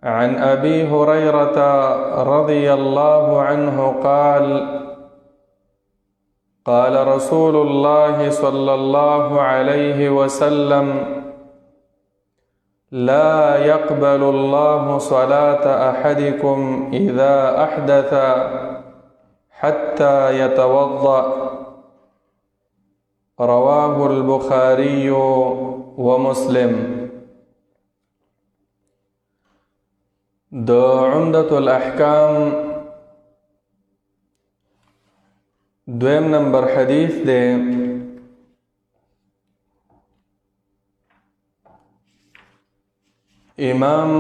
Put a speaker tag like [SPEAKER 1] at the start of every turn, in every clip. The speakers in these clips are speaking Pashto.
[SPEAKER 1] عن أبي هريرة رضي الله عنه قال قال رسول الله صلى الله عليه وسلم: لا يقبل الله صلاة أحدكم إذا أحدث حتى يتوضأ. رواه البخاري ومسلم. د عمدة الأحكام دویم نمبر حدیث دے امام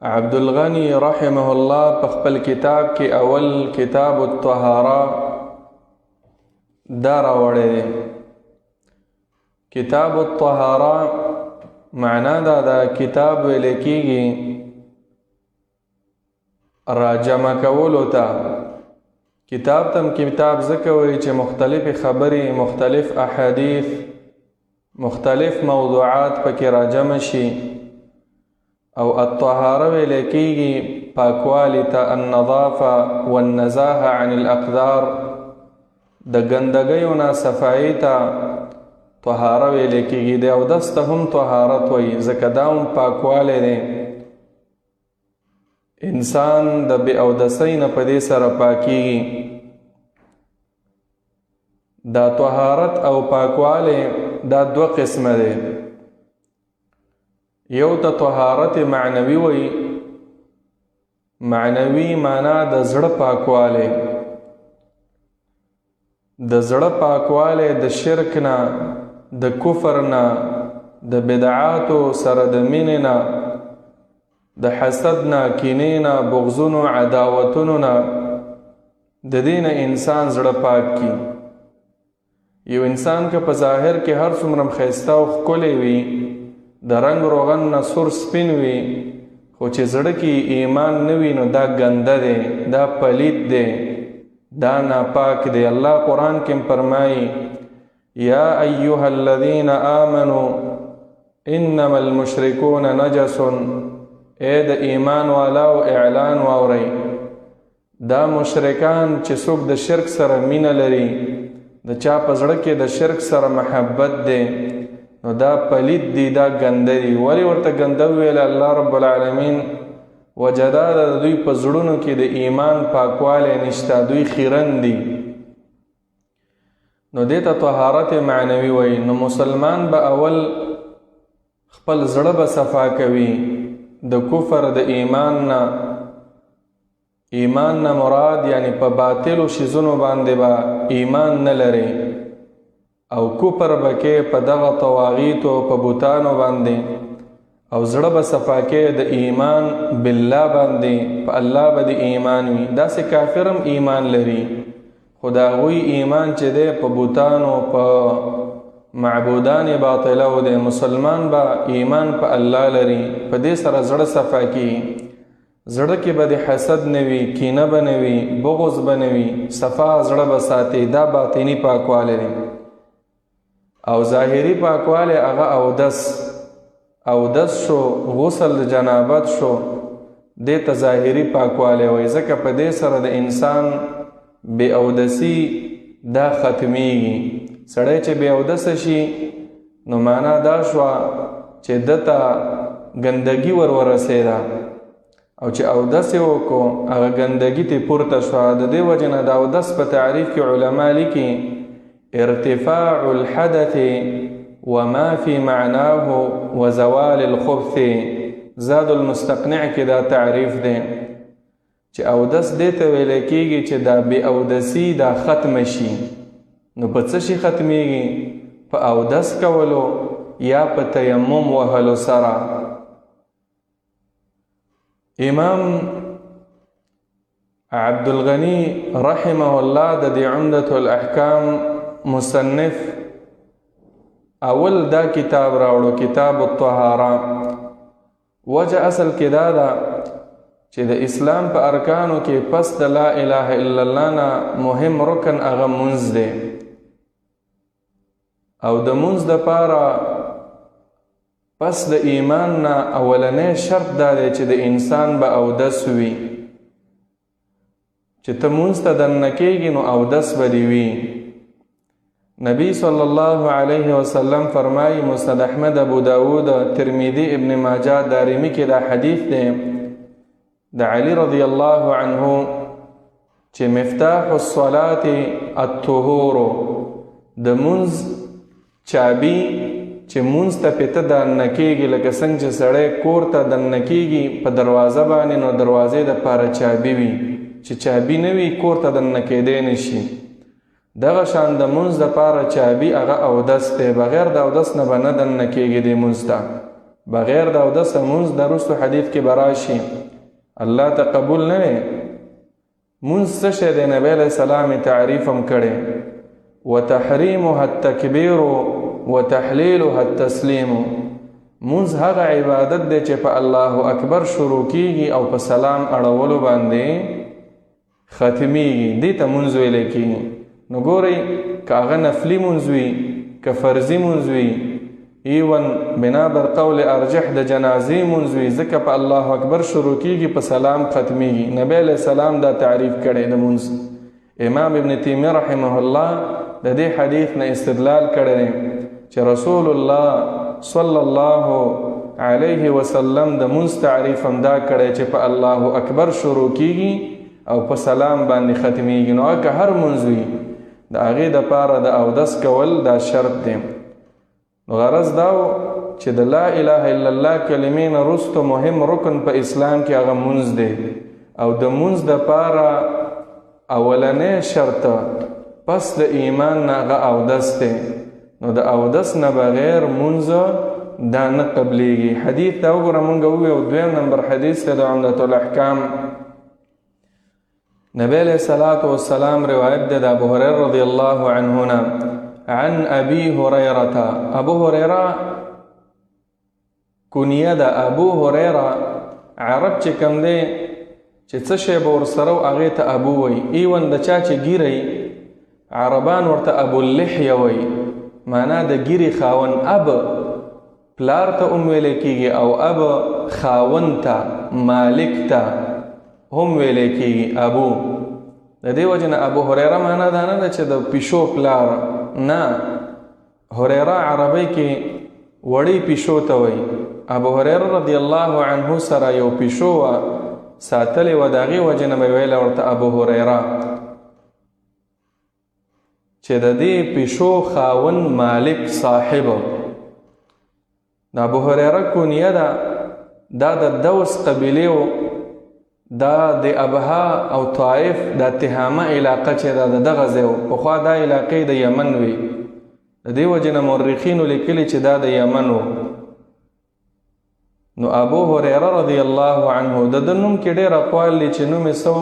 [SPEAKER 1] عبدالغنی رحمه الله په خپل کتاب کې اول کتاب الطهارة دا راوړی دی. کتاب الطهارة معنا دا کتاب ویل کېږي راجمع کولو ته. کتاب تم کتاب ځکه وایي چې مختلف خبرې، مختلف احادیث، مختلف موضوعات پکې راجمع شي. او الطهاره ویل کېږي پاکوالی ته، النظافه والنزاهه عن الاقدار، د ګندګیو نه صفایي ته طهاره ویل کېږي. د اودس ته هم طهارت وایي ځکه دا هم پاکوالی دی. انسان د بې اودسۍ نه په دې سره پاکیږي. دا طهارت او پاکوالی دا دوه قسمه دی. یو ته طهارت معنوي وایي. معنوي معنا د زړه پاکوالی، د زړه پاکوالی د شرک نه، د کفر نه، د بدعاتو سره د مینې نه، د حسد نه، کینې نه، بغضونو، عداوتونو نه، د دې نه انسان زړه پاک کی. یو انسان که په ظاهر کې هر څومره ښایسته او ښکلی وي، د رنګ روغن نه سور سپین وي، خو چې زړه کې ایمان نه وي نو دا ګنده دی، دا پلید دی، دا ناپاک دی. الله قرآن کې فرمایي: یا ایها الذین آمنوا انما المشرکون نجس. اے د ایمان والاو اعلان واورئ، دا مشرکان چې څوک د شرک سره مینه لري، د چا په زړه کې د شرک سره محبت دی، نو دا پلید دی، دا ګنده دی. ولې ورته ګنده وویل الله رب العالمین؟ وجه دا ده د دوی په زړونو کې د ایمان پاکوالی نشته، دوی خیرن دي. نو دې ته طهارت معنوي وایي. نو مسلمان به اول خپل زړه به صفا کوي د کفر د ایمان نه. ایمان نه مراد یعنی په باطلو شیزونو باندې به ایمان نه لري، او کفر به کې په دغه طواغیتو په بوتانو باندې، او زړه به صفا کې د ایمان بالله باندې، په الله به د ایمان وي. داسې کافر هم ایمان لري، خو د هغوی ایمان چې دی په بوتانو، په معبودان باطله دی. مسلمان به ایمان په الله لري، په دې سره زړه صفا کی. زړه کې به د حسد نه وي، کینه به نه وي، بغض به نه وي، صفا زړه به ساتي. دا باطنی پاکوالی دی. او ظاهری پاکوالی هغه اودس شو، غسل د جنابت شو، دې ته ظاهری پاکوالی وایي. ځکه په دې سره د انسان بې اودسي دا ختمیږي. سړی چې بې اودسه شي نو معنا دا شوه چې ده ته ګندګي ورسېده، او چې اودس یې وکړو هغه ګندګي ترې پورته شوه. د دې وجې نه د اودس په تعریف کې علما لیکي: ارتفاع الحدث وما في معناه وزوال الخبث. زاد المستقنع کې دا تعریف دی چې اودس دې ته ویل کېږي چې دا بې اودسي دا ختم شي. نو په څه شي ختمیږي؟ په اودس کولو یا په تیمم وهلو سره. امام عبدالغنی رحمه الله د دې عمدة الاحکام مصنف اول دا کتاب راوړو، کتاب الطهارة. وجه اصل کې دا ده چې د اسلام په ارکانو کې پس د لا اله الا الله نه مهم رکن هغه مونځ دی. او د مونځ دپاره پس د ایمان نه اولنی شرط دا دی چې د انسان به اودس وي. چې ته مونځ ته دننه کېږي نو اودس به دې وي. نبی صلی الله علیه وسلم فرمایي، مسند احمد، ابو داود، ترمذی، ابن ماجه، دارمی کې دا حدیث دی د علی رضی الله عنه چې مفتاح الصلاة الطهور، د مونځ چابي چې مونځ ته پته دننه کېږي، لکه څنګه چې سړی کور ته دننه کېږي په دروازه باندې، نو دروازې دپاره چابي وي. چې چابي نه وي کور ته دننه کېدی نه شي. دغه شان د مونځ دپاره چابي هغه اودس دی. بغیر د اودس نه به نه دننه کېږي دې مونځ ته. بغیر د اودسه مونځ د وروستو حدیث کې به راشي الله ته قبول نه دی. مونځ څه شی دی؟ نبی علیه السلام تعریف هم کړی، وتحریمها التکبیر وتحلیلها التسلیم. مونځ هغه عبادت دی چې په الله اکبر شروع کېږي او په سلام اړولو باندې ختمیږي. دې ته مونځ ویلی کېږي. نو ګورئ، که هغه نفلي مونځ وي، که فرضي مونځ وي، ایون بنا بر قول ارجح د جنازې مونځ وي، ځکه په الله اکبر شروع کېږي په سلام ختمیږي. نبی علیه السلام دا تعریف کړی د مونځ. امام ابن تیمیه رحمه الله د دې حدیث نه استدلال کړی دی چې رسول الله صلی الله علیه وسلم د مونځ تعریف هم دا کړی چې په الله اکبر شروع کېږي او په سلام باندې ختمیږي. نو که هر مونځ وي د هغې دپاره د اودس کول دا شرط دی. نو غرض دا و چې د لا اله الا الله کلمې نه وروسته مهم رکن په اسلام کې هغه مونځ دی، او د مونځ دپاره اولنی شرط پس د ایمان نه هغه اودس دی. نو د اودس نه بغیر مونځ دا نه قبلیږي. حدیث ته وګوره، مونږ وویو 2 نمبر حدیث ته د عمدة الاحکام نبی علیہ الصلاة والسلام روایت ده د ابو هریره رضی الله عنه عن ابي هريره. ابو هريره کنیه ده. ابو هريره عرب چې کوم دی چې څه شی به ورسره و هغې ته ابو وی. ایون د چا چې ګیری عربان ورته ابو اللحیه وی، معنا د ګیرې خاون. اب پلار ته هم ویلی کېږي او اب خاون ته، مالک ته هم ویلی کېږي ابو. د دې وجه نه ابو هریره معنا دا نه ده چې د پیشو پلار، نه. هریره عربی کې وړی پیشو ته وایي. ابو هریره رضی الله عنه سره یو پیشو وه ساتلې وه، د هغې وجې نه به ویله ورته ابو هریره، چې د دې پیشو خاون مالک صاحب. د ابو هریره کنیه ده. دا د دوس قبیلې و. دا د ابها او طائف د تهامه علاقه چې دا دغه ځای و. پخوا دا علاقې د یمن وي. د دې وجې نه مورخینو لیکلي چې دا د یمن و. نو ابو هریره رضی الله عنه د ده نوم کې ډېر اقوال دي چې نوم یې څه و.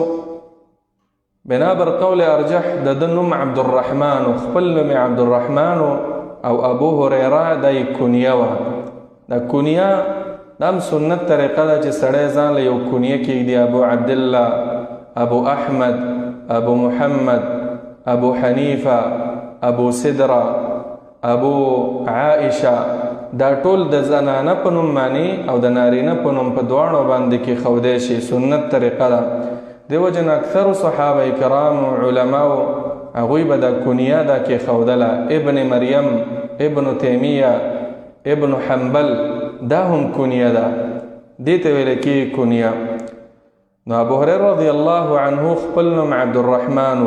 [SPEAKER 1] بنا بر قول ارجح د ده نوم عبدالرحمن و. خپل نوم یې عبدالرحمن او ابو هریره دا یې کنیه وه. دا کنیه دا هم سنت طریقه ده چې سړی ځان له یو کنیه کېږدي. ابو عبدالله، ابو احمد، ابو محمد، ابو حنیفه، ابو صدره، ابو عائشه، دا ټول د زنانه په نوم باندې او د نارینه په نوم په دواړو باندې کې ښودی شي. سنت طریقه ده. دې وجه نه اکثرو صحابه کرامو علماو هغوی به دا کنیه دا کې ښودله. ابن مریم، ابن تیمیه، ابن حنبل دا هم کنیه ده. دې ته ویل کېږي کنیه. نو ابو هریره رضی الله عنه خپل نوم عبدالرحمن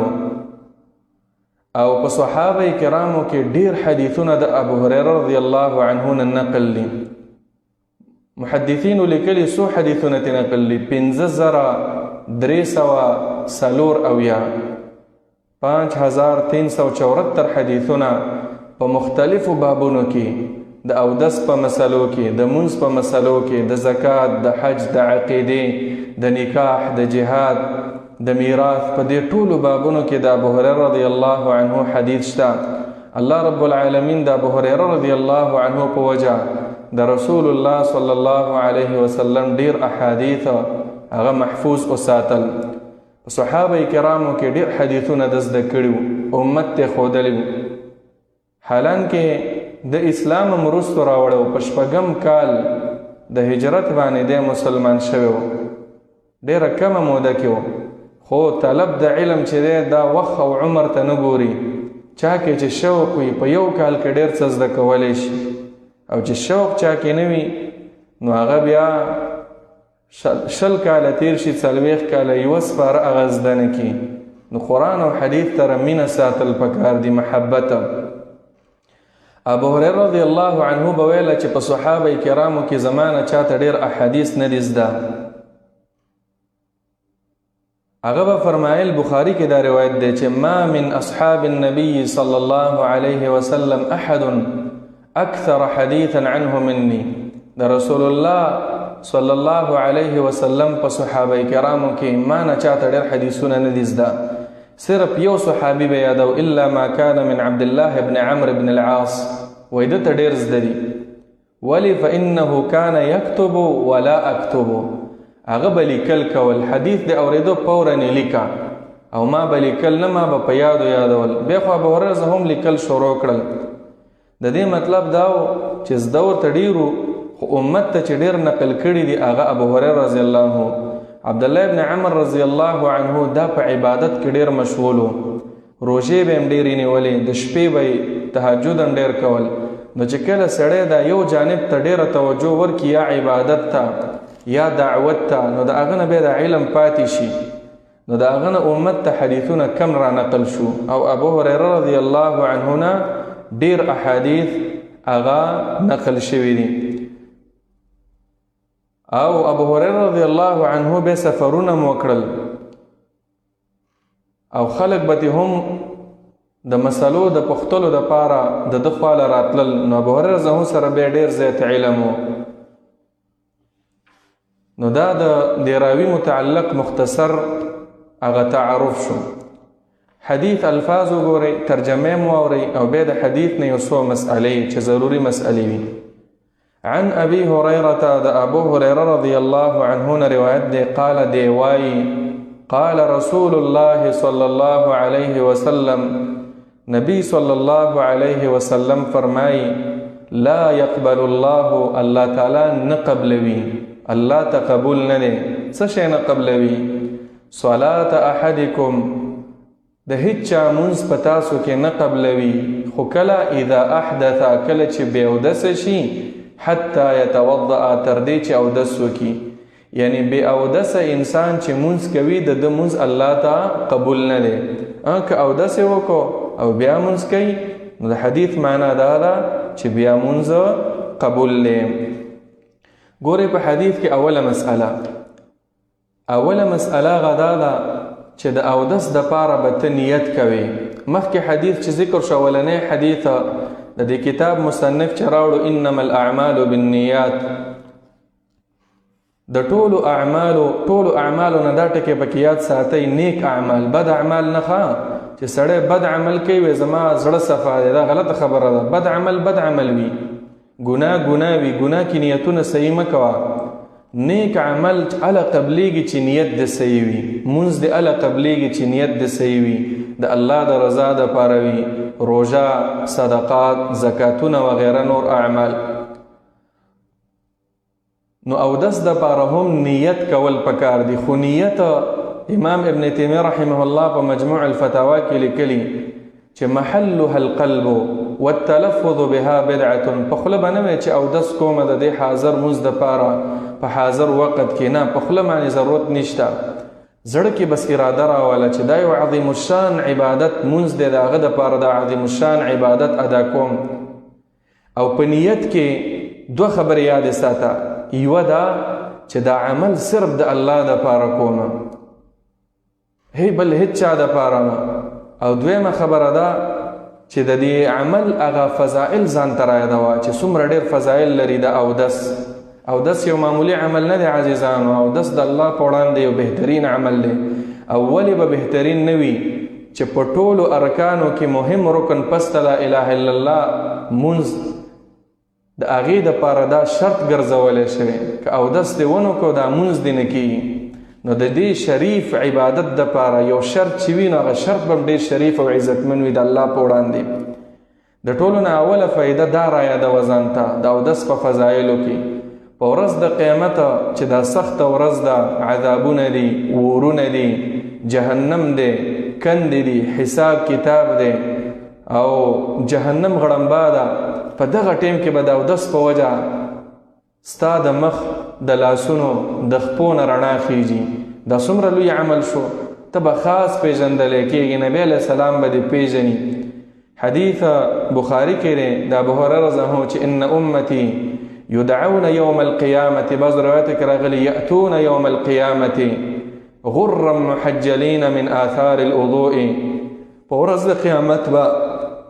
[SPEAKER 1] او په صحابه کرامو کې ډیر حدیثونه د ابو هریره رضی الله عنه نه نقل دي. محدثینو لیکلي څو حدیثونه ترې نقل دي؟ 5374 حدیثونه په مختلفو بابونو کې، د اودس په مسلو کې، د مونځ په مسلو کې، د زکات، د حج، د عقیدې، د نکاح، د جهاد، د میراث، په دې ټولو بابونو کې د ابو هریره رضی الله عنه حدیث شته. الله رب العالمین د ابو هریره رضی الله عنه په وجه د رسول الله صلی الله علیه وسلم ډیر احادیث هغه محفوظ وساتل. صحابه کرامو کې ډیر حدیثونه د زده کړي، امت ته ښودلي. حالانکه د اسلام هم وروستو راوړی و، په 6 کال د هجرت باندې دی مسلمان شوی و، ډېره کمه موده کې و. خو طلب د علم چې دی دا وخت او عمر ته نه ګوري. چا کې چې شوق وي په 1 کال کې ډېر څه زده کولی شي، او چې شوق چا کې نه وي نو هغه بیا 20 کاله تیر شي، 40 کاله یوه سپاره هغه زده نه کي. نو قرآن او حدیث سره مینه ساتل پکار دي، محبت. ابو هريره رضی الله عنه به ویله چې په صحابه کرامو کې زمانه چاته ډېر احادیث نه دي زده. هغه به فرمایل، بخاری کې دا روایت دی چې ما من اصحاب النبي صلی الله علیه وسلم احد اکثر حدیثا عنه مني. د رسول الله صلی الله علیه وسلم په صحابه کرامو کې ما نه چاته ډېر حدیثونه نه دي زده. صرف یو صحابي به یادو، الا ما كان من عبد الله بن عمرو بن العاص، وای د ته ډېر زده دي. ولی فانه كان يكتب ولا اكتب، هغه به لیکل کول، حدیث د اورېدو فورا لیکه، او ما به لیکل نه، ما به په یادول. بیا خو ابو هريره هم لیکل شروع کړل. د دې مطلب دا و چې زده ورته ډېرو، خو امت ته چې ډېر نقل کړي دي هغه ابو هريره رضی الله عنه. عبد الله ابن عمر رضی الله عنه دا په عبادت کې ډېر مشغول و، روژې به هم ډېرې نیولې، د شپې به تهجد هم ډېر کول. نو چې کله سړی دا یو جانب ته ډېره توجه ورکړي، یا عبادت ته یا دعوت ته، نو د هغه نه بیا د علم پاتې شي. نو د هغه نه امت ته حدیثونه کم را نقل شو، او ابو هريره رضی الله عنه نه ډېر احادیث هغه نقل شوي دي. او ابو هريره رضی الله عنه به سفرونه وکړل، او خلق به هم د مسلو د پختلو د پاره د خپل راتلل. نو ابو هريره زه سره به ډېر زیات علم. نو دا د راوی متعلق مختصر هغه تعارف شو. حدیث الفاظ وګورئ، ترجمه مو اورئ، او بیا د حدیث نه یو څو مسئلې چې ضروري مسئلې وي. عن ابي هريره، د ابو هريره رضی الله عنه روایت دی، قال دی وای، قال رسول الله صلی الله علیه وسلم، نبی صلی الله علیه وسلم فرمای، لا يقبل الله، الله تعالی نه قبلوي، الله تقبل نه دی، څه شی نه قبلوي؟ صلاه احدکم، د هیڅ چا مونځ په تاسو کې نه قبلوي، خو کله اذا احدث، کله چې بې اودسه شي، حتی یتوضأ، تر دې چې اودس وکړي. یعنی بې اودسه انسان چې مونځ کوي د ده مونځ الله ته قبول نه دی. که اودس یې وکړو او بیا مونځ کوي، نو د حدیث معنا دا ده چې بیا مونځ قبول دی. ګورئ په حدیث کې اوله مسئله غدا ده چې د اودس د پاره به ته نیت کوي. مخکې حدیث چې ذکر شو، اولنی حدیث د دې کتاب مصنف چې راوړو، انما الاعمال بالنیات، د ټولو اعمالو نه دا ټکي پکې یاد ساتئ، نیک اعمال، بد اعمال نه ښه. چې سړی بد عمل کوي زما زړه صفا دی، دا غلطه خبره ده. بد عمل وي، ګناه وي، ګناه کې نیتونه صحیح مه کوه. نیک عمل اله قبلیږي چې نیت د صحیح وي، مونځ د اله قبلیږي چې نیت د صحیح وي، د الله د رضا د پاره وي، روژه، صدقات، زکاتونه وغیره نور اعمال. نو اودس د پاره هم نیت کول پکار دي. خو نیت امام ابن تیمیه رحمه الله په مجموع الفتاوا کې لیکلي چې محلها القلب والتلفظ بها بدعه. په خوله باندې وایي چې اودس کومه د دې حاضر مونځ د پاره په حاضر وخت کې نه، په خوله باندې ضرورت نشته. زړه کې بس اراده راواله چې دا یو عظیم الشان عبادت مونځ دی، د هغه د پاره د عظیم الشان عبادت ادا کوم. او په نیت کې دوه خبرې یاد ساته، یوه دا چې دا عمل صرف د الله د پاره کوم، بل هیڅ چا د پاره نه. او دویمه خبره ده چې د دې عمل هغه فضائل ځان ته رایادوه چې څومره ډېر فضائل لري. د اودس یو معمولی عمل نه دی عزیزانو، اودس د الله په وړاندې یو بهترین عمل دی. او ولې به بهترین نه وي چې په ټولو ارکانو کې مهم رکن پس لا اله الا الله مونځ د هغې دپاره دا شرط ګرځولی شوی، که اودس دې ونه کړو دا مونځ دې نه کېږي. نو د دې شریف عبادت دپاره یو شرط چې وي، نو هغه شرط به هم ډېر شریف او عزتمن وي د الله په وړاندې. د ټولو نه اوله فایده دا رایادوه ځان ته د اودس په فضایلو کې په ورځ د قیامت چې دا سخته ورځ ده، عذابونه دي، ورونه دي، جهنم دی، کندې دي، حساب کتاب دی او جهنم غړمبا ده. په دغه ټیم کې به د اودس په وجه ستا د مخ د لاسونو د خپو نه رڼا خیږي. دا څومره لوی عمل شو، ته به خاص پیژندلی کېږي. نبی علیه السلام به دې پیژني. حدیث بخاری کې دی د ابوهریره رضی الله عنه چې ان امتی یدعون یوم القیامة، بعض روایتو کې راغلي یأتون یوم القیامة غرا محجلین من آثار الوضوء. په ورځ د قیامت به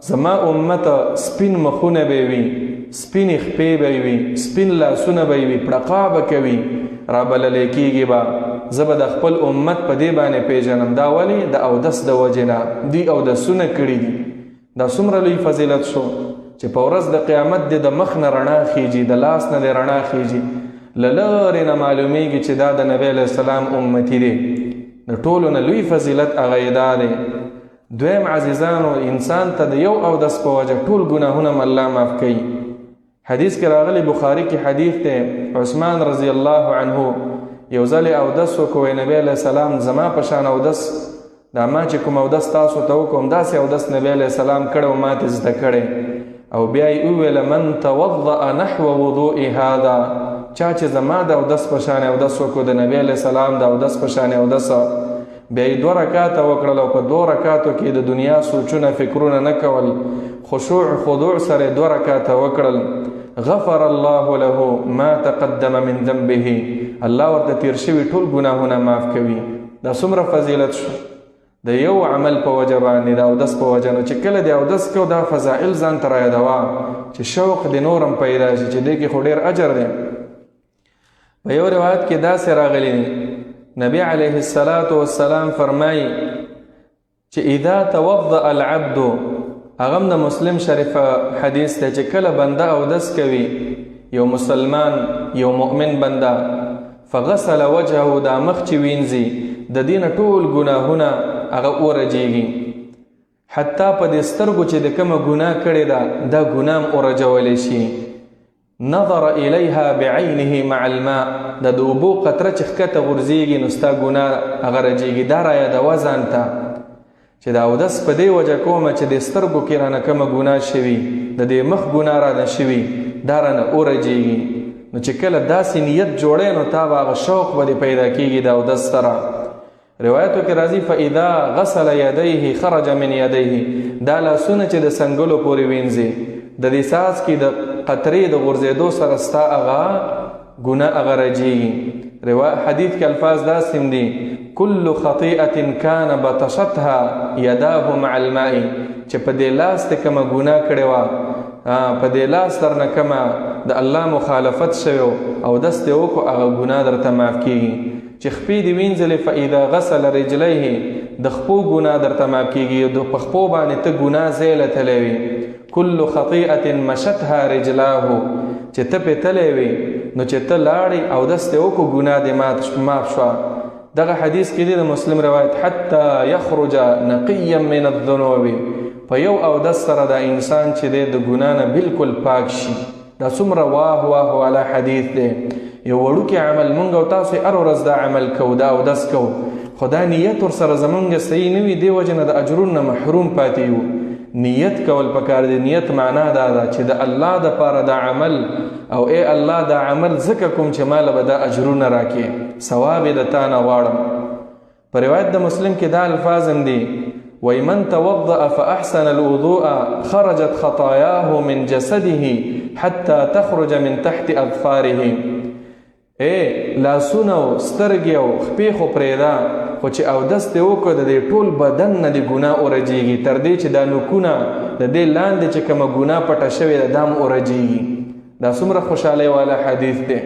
[SPEAKER 1] زما امت سپین مخونه به وي، سپین خپې به وي، سپین لاسونه به وي، پړقا به کوي، رابللی کېږي به. زه به د خپل امت په دې باندې پیژنم. دا ولې؟ د اودس د وجې نه. دوی اودسونه کړي دي. دا څومره لوی فضیلت شو چې په ورځ د قیامت دې د مخ نه رڼا خیږي، د لاس نه دې رڼا خیږي. له لرې نه معلومیږي چې دا د نبی علیه السلام امتي دی. د ټولو نه لوی فضیلت هغه یې دا دی. دویم عزیزانو، انسان ته د یو اودس په وجه ټول ګناهونه الله معاف کوي. حدیث کې راغلی، بخاری کې حدیث دی، عثمان رضی الله عنه یو ځل اودس وکړ، نبی علیه السلام زما په شان اودس، دا ما چې کوم اودس تاسو ته وکړم داسې اودس نبی علیه السلام کړی او ما ته زده کړی. او بیا یې وویله من توضأ نحو وضوء هذا، چا چې زما د اودس په شان اودس وکړو، د نبی علیه السلام د اودس په شان اودس، بیا یې 2 رکاته وکړل او په 2 رکاتو کې د دنیا سوچونه فکرونه نه کول، خشوع خضوع سره 2 رکاته وکړل. غفر الله له ما تقدم من ذنبه، الله ورته تیر شوي ټول ګناهونه معاف کوي. دا څومره فضیلت شو د یو عمل په وجه باندې، د اودس په وجه. نو چې کله د اودس کو دا فضائل ځان ته رایادوه چې شوق د نورم پیدا شي چې دې کې خو ډېر اجر دی. په یو روایت کې داسې راغلی دی، نبی علیه السلام فرمایي چې اذا توضأ العبد، هغه د مسلم شریف حدیث دی چې کله بنده اودس کوي، یو مسلمان یو مؤمن بنده، فغسل وجهه، دا مخ چې وینځي د دین ټول ګناهونه هغه اورجیږي، حتی په دې سترګو چې د کومه ګناه کړې ده دا ګناه اورجولی شي. نظر الیها بعینه مع الماء، د اوبو قطره چې ښکته غورځېږي نو ستا ګناه هغه رجیږي. دا رایادوه ځان ته چې د اودس په دې وجه کومه چې د سترګو کې رانه کومه ګناه شوي، د دې مخ ګناه رانه شوي، دا رانه اورجیږي. نو چې کله داسې نیت جوړی نو تا به هغه شوق به پیدا کېږي د اودس سره. روایتو کې راځي فاذا غسل یدیه خرج من یدیه، دا لاسونه چې د سنګلو پورې وینځي، د دې ساس کې د قطرې د غورځېدو سره ستا هغه ګناه هغه رجیږي. حدیث کې الفاظ داسې دي، کل خطیئة کان بطشتها یداه مع الماء، چې په دې لاس ته کومه ګناه کړې وه، په دې لاس درنه کومه د الله مخالفت شوی او دست یې وکړو، هغه ګناه درته معاف کېږي. چې خپې دې وینځلې فاذا غسل رجلیه، د خپو ګناه درته معاف کېږي، د په خپو باندې ته ګناه ځای تلی وي. کل خطیئة مشتها رجلاه، چې ته پې تلی وي نو چې ته لاړې او دست یې وکړو ګناه دې معاف شوه. دغه حدیث کې دی د مسلم روایت، حتی یخرج نقیا من الذنوب، په یو اودس سره دا انسان چې دی د ګناه نه بالکل پاک شي. دا څومره واه واه والا حدیث دی. یو وړوکی عمل مونږ او تاسو هر ورځ دا عمل کوو، دا اودس کوو، خو دا نیت ورسره زمونږ صحیح نه وي، دې وجې نه د اجرونو نه محروم پاتې یو. نیت کول پکار دی. نیت معنا دا ده چې د الله دپاره دا عمل، او ای الله دا عمل ځکه کوم چې ماله به دا اجرونه راکې، ثواب یې د تا نه غواړم. په روایت د مسلم کې دا الفاظ هم دي، ومن توضأ فأحسن الوضوء خرجت خطاياه من جسده حتى تخرج من تحت أظفاره. لاسونه او سترګې او خپې خو پرېږده، خو چې اودس دې وکړه د دې ټول بدن نه د ګناه اورجېږي، تر دې چې دا نوکونه د دې لاندې چې کومه ګناه پټه شوې ده دا هم اورجېږي. دا څومره خوشحالۍ والا حدیث دی.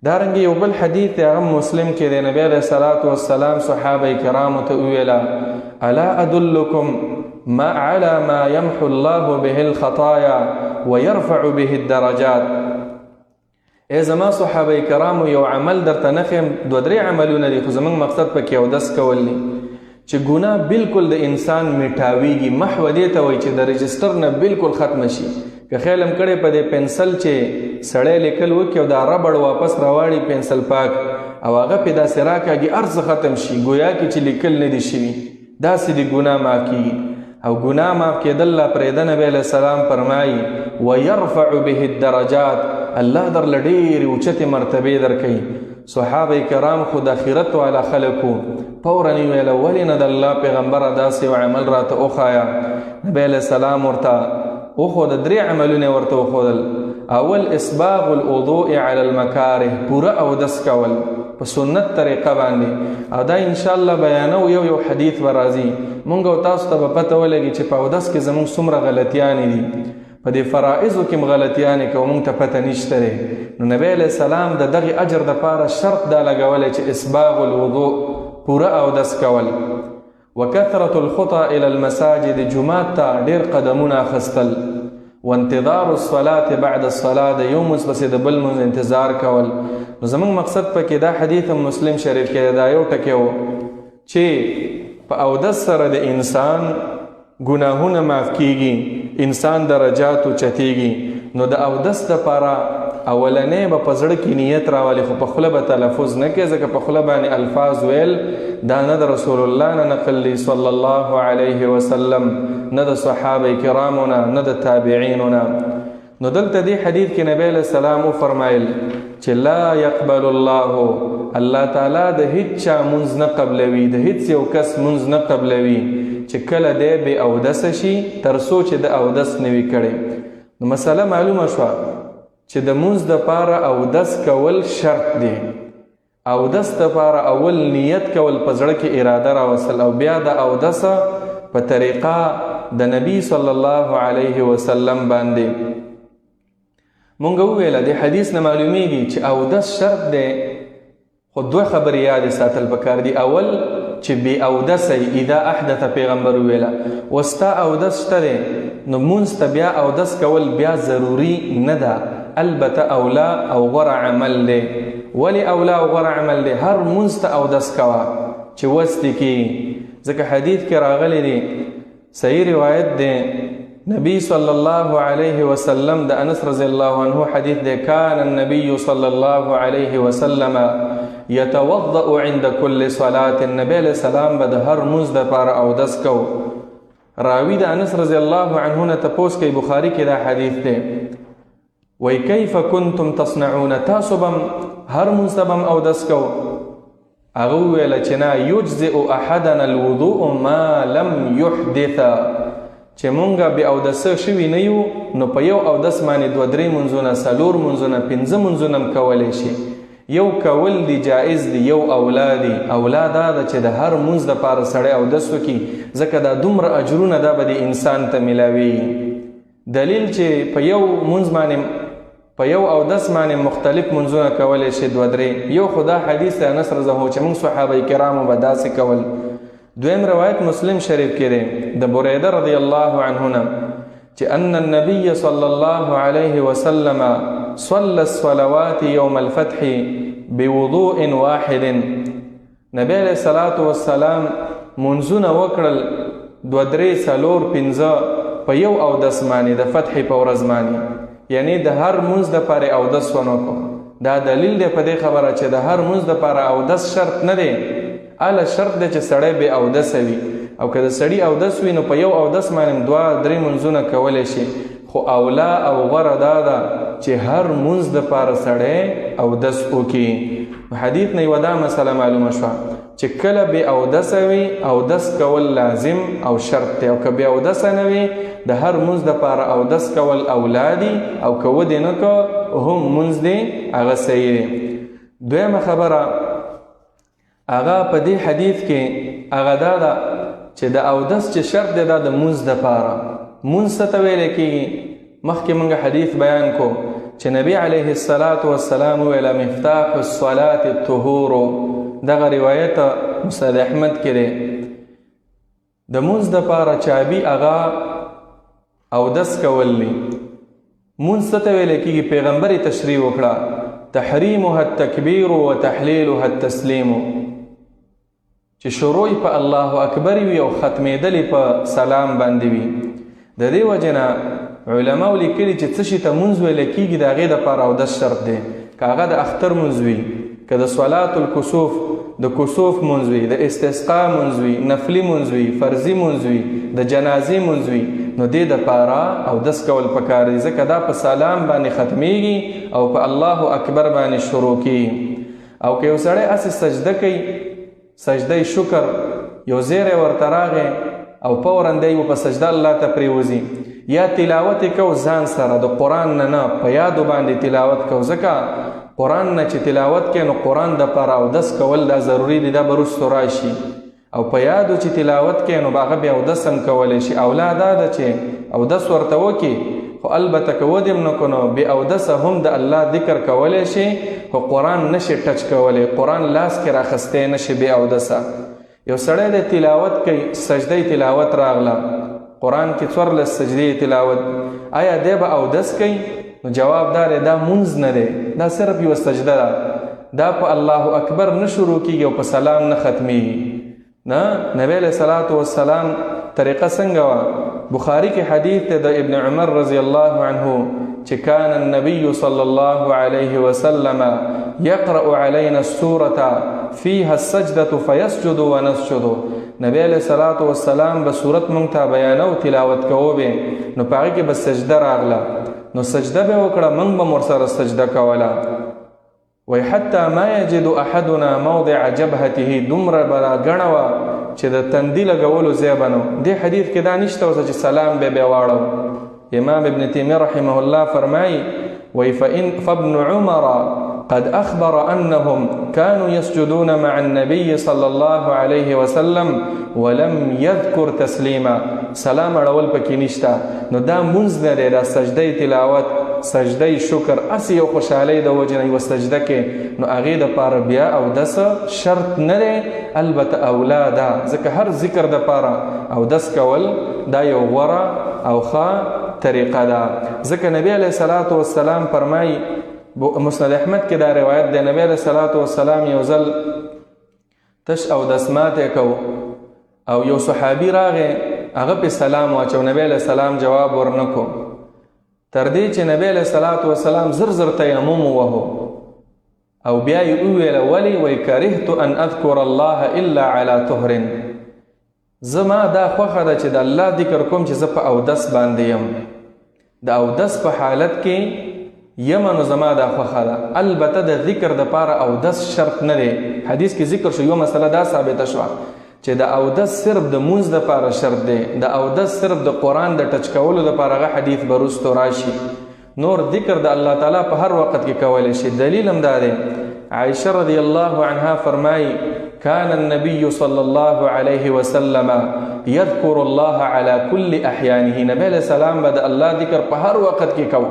[SPEAKER 1] دارنګې یو بل حدیث دی، هغه مسلم کې دی. نبی علیه الصلاة والسلام صحابه کرامو ته وویله، الا ادلکم على ما يمحو الله به الخطايا ويرفع به الدرجات. ای زما صحابه کرامو یو عمل درته نښیم، 2-3 عملونه دي، خو زموږ مقصد پکې اودس کول دي، چې ګناه بالکل د انسان میټاویږي، محو دې ته وایي چې د رجسټر نه بالکل ختم شي. که خیال هم کړی په دې پنسل چې سړی لیکل وکړي او دا ربړ واپس راواړي پنسل پاک او هغه پې داسې راکاږي هر څه ختم شي، ګویا کې چې لیکل نه دي شوي، داسې د ګناه معاف کېږي. او ګناه معاف کېدل الله پرېږده نبی علیه السلام فرمایي ویرفع به الدرجات، الله درله ډېرې اوچتې مرتبې درکوي. صحابه کرام خو د آخرت والا خلکو فورا یې ویله ولې نه د الله پیغمبره داسې یو عمل راته وښایه. نبی علیه السلام ورته وښوده، 3 عملونه ورته وښودل. اول اسباغ الوضوء علی المکاره، پوره اودس کول په سنت طریقه باندې. او دا انشاءالله بیانو یو حدیث به راځي، مونږ او تاسو ته به پته ولګي چې په اودس کې زمونږ څومره غلطیانې دي، په دې فرائضو کې م غلطیانې کوو، مونږ ته پته نشته دی. نو نبی علیه السلام د دغې اجر دپاره شرط دا لګولی چې اسباغ الوضوء، پوره اودس کول. وکثرة الخطى الى المساجد، جمعات ته ډېر قدمونه اخیستل. وانتظار الصلاة بعد الصلاة، د یو مونځ پسې د بل مونځ انتظار کول. نو زمونږ مقصد پکې دا حدیث مسلم شریف کې دا یو ټکی و چې په اودس سره د انسان ګناهونه معاف کیږي، انسان درجات اوچتیږي. نو د اودس دپاره اولنې به په زړه کې نیت راولي، خو په خوله به تلفظ نه کوي، ځکه په خوله باندې الفاظ ویل دا نه د رسول الله نه نقل دی صلی الله علیه وسلم، نه د صحابه کرامو نه، نه د تابعینو نه. نو دلته دې حدیث کې نبی علیه السلام وفرمایل چې لا یقبل الله تعالی د هیڅ چا منځ نه قبلوي، د هیڅ یو کس منځ نه قبلوي چې کله دی بې اودسه شي تر څو چې د اودس نه وي کړی. نو مسله معلومه شوه چې د منځ دپاره اودس کول شرط دی. اودس دپاره اول نیت کول، په زړه کې اراده راوستل، او بیا د اودسه په طریقه د نبی صلی الله علیه وسلم باندې. مونږ وویله د حدیث نه معلومیږي چې اودس شرط دی، خو 2 خبرې یادې ساتل پکار دي. اول چې بې اودسه اذا احدث، پیغمبر وویله وستا اودس شته دی نو مونځ ته بیا اودس کول بیا ضروري نه ده، البته اولا او غوره عمل دی. ولی اولا او غوره عمل دی؟ هر مونځ ته اودس کوه چې وستې کېږي، ځکه حدیث کې راغلی دی، صحیح روایت دی، نبی صلی الله علیه وسلم د انس رضی الله عنه حدیث دی، کان النبی صلی الله علیه وسلم یتوضأ عند کل صلاة، نبی علیہ السلام به د هر مونځ دپاره اودس کو. راوی د انس رضی الله عنه نه تپوس کوي، بخاري کې دا حدیث دی، وی کیف کنتم تصنعون، تاسو بم هر مونځ ته بم اودس کو؟ هغه وویله چې نه، یجزئ احدنا الوضوء ما لم یحدث، چې مونږه بې اودسه شوي نه یو نو په یو اودس باندې 2-3 مونځونه، 4 مونځونه، 5 مونځونه هم کولی شي. یو کول دی جائز دی، یو اولا دی. اولا دا ده چې د هر مونځ دپاره سړی اودس وکړي، ځکه دا دومره اجرونه دا به د انسان ته میلاویږي. دلیل چې په یو مونځ باندې، په یو اودس باندې مختلف منځونه کولی شي 2-3. یو خدا حدیث د انس رضی الله عنه چې موږ صحابه کرامو به داسې کول. دویم روایت مسلم شریف کې دی د بریده رضی الله عنه نه چې ان النبي صلی الله علیه وسلم صلى الصلوات يوم الفتح بوضوء واحد، نبی علیہ الصلاة والسلام منځونه وکړل 2-3 4 5 په یو اودس باندې د فتح په ورځ باندې، یعنی د هر منځ دپاره اودس ونه کړو. دا دلیل دی په دې خبره چې د هر منځ دپاره اودس شرط نه دی، اله شرط دی چې سړی بې اودسه وي. او که د سړي اودس وي نو په یو اودس باندې 2-3 منځونه کولی شي، خو اولا او غوره دا ده چې هر منځ دپاره سړی اودس وکړي. حدیث نه یوه دا مسله معلومه شوه چې کله بې اودسه وي اودس کول لازم او شرط دی، او که بې اودسه نه وي د هر منځ دپاره اودس کول اولا دي، او که ودې نه که هم منځ دی هغه صحیح دی. دویمه خبره هغه په دې حدیث کې هغه دا ده چې د اودس چې شرط دی دا د منځ دپاره. منځ څه ته ویلی کېږي؟ مخکې موږ حدیث بیان کو چې نبی علیه الصلاة والسلام ویله مفتاح الصلاة الطهور، دغه روایت مسند احمد کې دی. د منځ دپاره چابي هغه اودس کول دی. منځ څه ته ویلی کېږي؟ پیغمبر یې تشریح وکړه، تحریمها التکبیر و تحلیلها التسلیم. چې شروع په الله اکبر وي او ختمېدلې په سلام باندې وي. د دې وجې نه علماو لیکلي چې څه شي ته مونځ ویلی کېږي د هغې دپاره اودس شرط دی. که هغه د اختر مونځ وي، که د صلات الکسوف د کسوف مونځ وي، د استسقا مونځ وي، نفلي مونځ وي، فرضي مونځ وي، د جنازې مونځ وي، نو دې دپاره اودس کول پکار دی، ځکه دا په سلام باندې ختمیږي او په الله اکبر باندې شروع کېږي. او که یو سړی هسې سجده کوي، سجده شکر یو زیری ورته راغی او فوراً دی په سجده الله ته پرېوځي، یا تلاوت کو ځان سره د قرآن نه په یادو باندې تلاوت کو، ځکه قرآن نه چې تلاوت کوي نو قرآن دپاره اودس کول دا ضروري دی، دا به وروستو راشي. او په یادو چې تلاوت کوي نو هغه بیا اودس هم کولی شي. اولا دا ده چې اودس ورته وکړي، خو البته که ودې نه کو نو بې اودسه هم د الله ذکر کولی شي، خو قرآن نشي ټچ کولی، قرآن لاس کې راخستی نشي بې اودسه. یو سړی د تلاوت کوي، سجده تلاوت راغله، قرآن کې 14 سجدې تلاوت، آیا دی به اودس کوي؟ نو جواب دا دی دا مونځ نه دی، دا صرف یوه سجده ده، دا په الله اکبر نه شروع کېږي او په سلام نه ختمیږي. نه، نبی علیه صلات وسلام طریقه څنګه وه؟ بخاری کې حدیث دی د ابن عمر رضی الله عنه چې کان النبی صلی الله علیه وسلم یقرأ علینا السورة فیها السجدة فیسجد ونسجد. نبی علیه صلات وسلام به صورت مونږ ته بیانو تلاوت کوو به، نو په هغې کې به سجده راغله، نو سجده به وکړه، موږ به ورسره سجده کوله. وی حتی ما یجد احدنا موضع جبهته، دومره به راګڼه وه چې د تندي لګولو ځای به نو. دې حدیث کې دا نشته اوسه چې سلام به بیا واړو. امام ابن تیمیه رحمه الله فرمایي وی فابن عمر قد أخبر أنهم كانوا يسجدون مع النبي صلى الله عليه وسلم ولم يذكر تسليما. سلام اړول پکې نشته، نو دا مونځ نه دی، دا سجده تلاوت، سجده شکر، اسی یو خوشحالۍ د وجې نه یوه سجده کې، نو هغې دپاره بیا اودس شرط نه دی، البته اولا ده، ځکه هر ذکر دپاره اودس کول دا یو غوره او ښه طریقه ده. ځکه نبی علیه صلات وسلام فرمایي، مسند احمد کې دا روایت دی، نبی علیه صلات وسلام یو ځل تش اودس ماتی کو او یو صحابي راغی، هغه پې سلام واچو، نبی علیه السلام جواب ورنکو، تر دې چې نبی علیه صلات وسلام زر زر تیمم ووهو او بیا یې وویله ولې؟ وی کرهت ان اذکر الله الا علی طهر، زما دا خوښه ده چې د الله ذکر کوم چې زه په اودس باندې یم، د اودس په حالت کې یم، نو زما دا خوښه ده. البته د ذکر دپاره اودس شرط نه دی. حدیث کې ذکر شو، یو مسله دا ثابته شوه چې د اودس صرف د مونځ دپاره شرط دی، د اودس صرف د قرآن د ټچ کولو دپاره هغه حدیث به وروستو راشي. نور ذکر د الله تعالی په هر وخت کې کولی شي. دلیل هم دا دی، عائشه رضی الله عنها فرمایي كان النبي صلى الله عليه وسلم يذكر الله على كل احيانه. نبی علیہ السلام به د الله ذکر په هر وخت کې کو.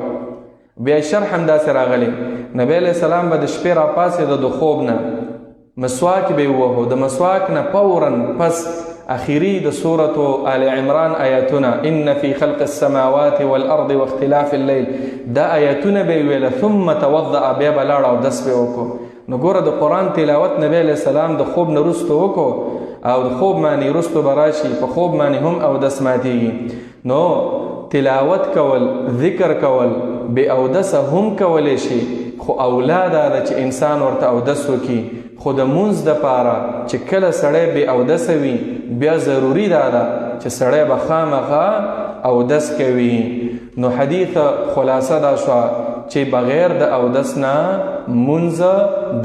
[SPEAKER 1] بیا شرح هم داسې راغلی، نبی علیہ السلام به د شپې راپاڅېده د خوب نه، مسواک به ووهو، د مسواک نه فورا پس اخیری د سورة آل عمران آیاتونه، ان فی خلق السماوات والارض واختلاف الليل، دا آیاتونه به ویله، ثم توضأ، بیا به لاړ اودس به وکړو. نو ګوره د قرآن تلاوت نبی علیہ السلام د خوب نه وروسته وکړو او د خوب باندې وروسته به راشي، په خوب باندې هم اودس ماتېږي. نو تلاوت کول، ذکر کول بې اودسه هم کولی شي، خو اولا دا ده چې انسان ورته اودس وکړي. خو د مونځ دپاره چې کله سړی بې اودسه وي بیا ضروري دا ده چې سړی به خامخا اودس کوي. نو حدیث خلاصه دا شوه چې بغیر د اودس نه مونځ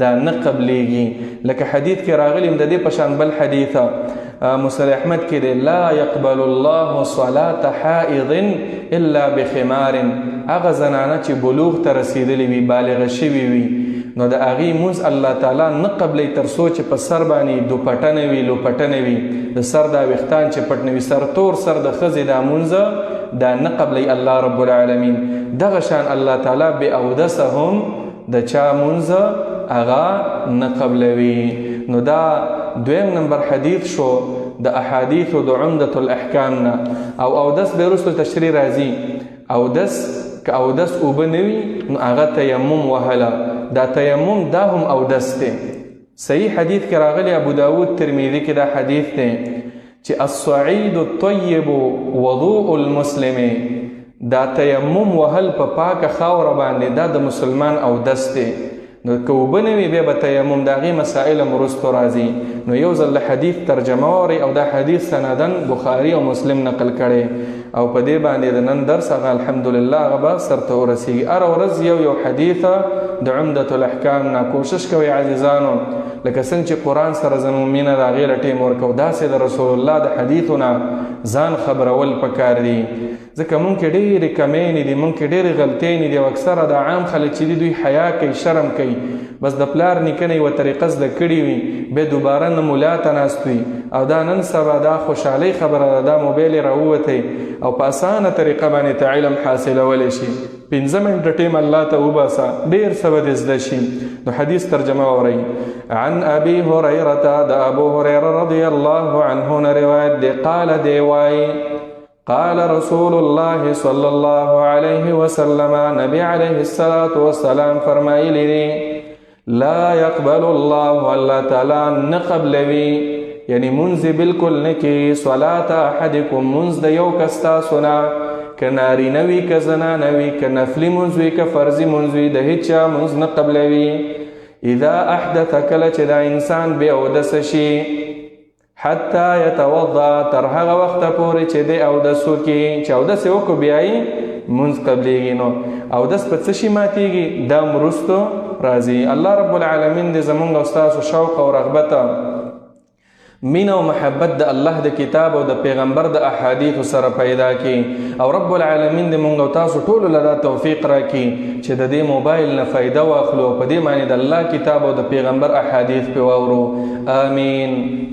[SPEAKER 1] دا نه قبلیږي. لکه حدیث کې راغلی د دې په شان بل حدیث مسند احمد کې دی، لا يقبل الله صلاة حائض الا بخمار. هغه زنانه چې بلوغ ته رسیدلی وي، بالغه شوي وي، نو د هغې مونځ الله تعالی نه قبلی تر څو چې په سر باندې دوپټه نه وي، لوپټه نه وي، د سر دا ویښتان چې پټ نه وي، سرتور سر د ښځې دا مونځ دا نه قبلی الله رب العالمین. دغه شان الله تعالی بې اودسه هم د چا مونځ هغه نه قبلوي. نو دا دویم نمبر حدیث شو د احادیثو د عمدة الاحکام نه. او اودس به وروسته تشریح راځي. اودس که اودس اوبه نه وي نو هغه تیمم وهله، دا تیمم دا هم اودس دی. صحیح حدیث کې راغلی ابو داود ترمذی کې دا حدیث دی چې الصعید الطیب وضوء المسلم، دا تیمم وهل په پاکه خاوره باندې دا د مسلمان اودس دی. نو که اوبه نه وي بیا به تیمم د هغې مسایل هم وروستو راځي. نو یو ځل د حدیث ترجمه واورئ او دا حدیث سندن بخاري او مسلم نقل کړی او په دې باندې د نن درس هغه الحمدلله هغه به سرته ورسیږي. هره ورځ یو حدیث د عمدة الاحکام نه کوشش کوئ عزیزانو، لکه څنګه چې قرآن سره زموږ مینه د هغې له ټیم ورکو، داسې د رسول الله د حدیثو نه ځان خبرول پکار دي. ځکه مونږ کې ډېرې کمینې دي، مونږ کې ډېرې غلطیانې دي او اکثره د عام خلک چې دي دوی حیا کوي، شرم کوي، بس د پلار نیکه نه یوه طریقه زده کړې وي بیا دوباره نه ملا ته ناست وي او دا نن سبا دا خوشحالۍ خبره ده، دا موبایل یې راووتی او په اسانه طریقه باندې ته علم حاصلولی شي. 5 منټه ټیم الله ته وباسه، ډېر څه به دې زده شي. نو حدیث ترجمه واورئ. عن ابي هريره، د ابو هريره رضی الله عنه نه روایت دی، قال دی وایي قال رسول الله صلی الله علیه وسلم، نبی علیه الصلاة والسلام فرمایلی دی لا يقبل الله، الله تعالی نه قبلوي، یعنی منځ بالکل نه کوي صلات احدکم، منځ د یو کس تاسو نه، که نارینه وي که زنانه وي، که نفلي منځ وي که فرضي منځ وي، د هیچ چا منځ نه قبلوي. اذا احدث، کله چې دا انسان بې اودسه شي، حتی یتوضا، تر هغه وخته پورې چې دی اودس وکړي، چې اودس یې وکړو بیا یې مونځ قبلیږي. نو اودس په څه شي ماتیږي؟ دا وروستو راځي. الله رب العالمین دې زمونږ او ستاسو شوق او رغبت مینه او محبت د الله د کتاب او د پیغمبر د احادیث سره پیدا کړي او رب العالمین دې مونږ او تاسو ټولو له دا توفیق راکړي چې د دې موبایل نه فایده واخلو، په دې باندې د الله کتاب او د پیغمبر احادیث پې واورو. آمین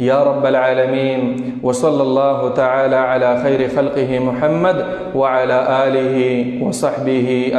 [SPEAKER 1] یا رب العالمین. وصلی الله تعالی علی خیر خلقه محمد وعلى آله وصحبه